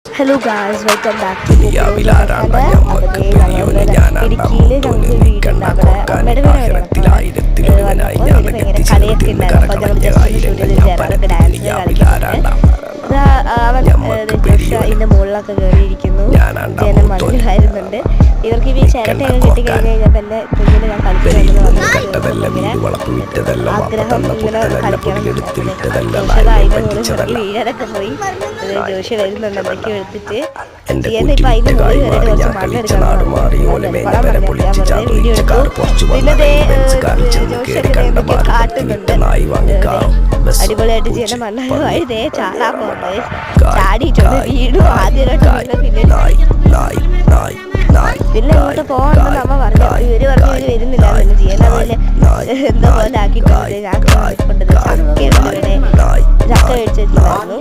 Hello guys, welcome back to ദുനിയാവിലാരാണ്ട ഞമ്മക്ക് പെരിയോന് ഞാനാണ്ട മൂത്തോന് നിക്കണ്ട കൊക്കാന് ആയിരത്തിലൊരുവനായി ഞാൻ എത്തിച്ചേർത്തിന്ന് കറകളഞ്ഞ ആയിരങ്ങൾ ഞാൻ പരത്തി ദുനിയാവിലാരാണ്ട ഞമ്മക്ക് പെരിയോന് ഇതിന്റെ മുകളിലൊക്കെ കയറിയിരിക്കുന്നു. ഞാനാണ്ട ജനം മൂത്തോന് മനസ്സിലായിരുന്നുണ്ട്. ഇവർക്ക് ഈ ചിരട്ടയൊക്കെ കിട്ടി കഴിഞ്ഞാൽ തന്നെ കുഞ്ഞിന് ഞാൻ പെരിയോന് കട്ടതല്ല വീട് വളപ്പ് വിറ്റതല്ല വാപ്പ തന്ന പുത്തനല്ല പൊടിയെടുത്ത് വിറ്റതല്ല നായിനെ പറ്റിച്ചതല്ല വീഴാനൊക്കെ പോയി ജോഷി വരുന്നുണ്ട് എന്തൊക്കെയോ എടുത്തിട്ട് എന്റെ കുട്ടി വിറ്റകായി മാറി ഞാൻ കളിച്ച നാട് മാറി ഓല മേഞ്ഞ വര പൊളിച്ച് ചാതുളിച്ച കാർ കുറച്ചു വന്നകാർ ചെന്ന് കേറി കണ്ട മാറി നായി വാങ്ങിക്കാറും അടിപൊളിയായിട്ട് ചെയ്യുന്ന മണ്ണായി ദേ ചാടാൻ പോകുന്നത് ചാടിയിട്ടുണ്ട് വീടും ആദ്യമായിട്ട് പിന്നെ ഇങ്ങോട്ട് പോകണമെന്ന് നമ്മ പറഞ്ഞു. ഇവര് പറഞ്ഞു ഇവര് വരുന്നില്ല എന്ന് ചെയ്യാൻ അതില് എന്തോ പോലെ ആക്കിയിട്ടുണ്ട്. ഞാൻ കൊണ്ടത് ചക്കയുണ്ട് ഇവിടെ ചക്ക മേടിച്ചു വെച്ചിട്ടുണ്ടായിരുന്നു.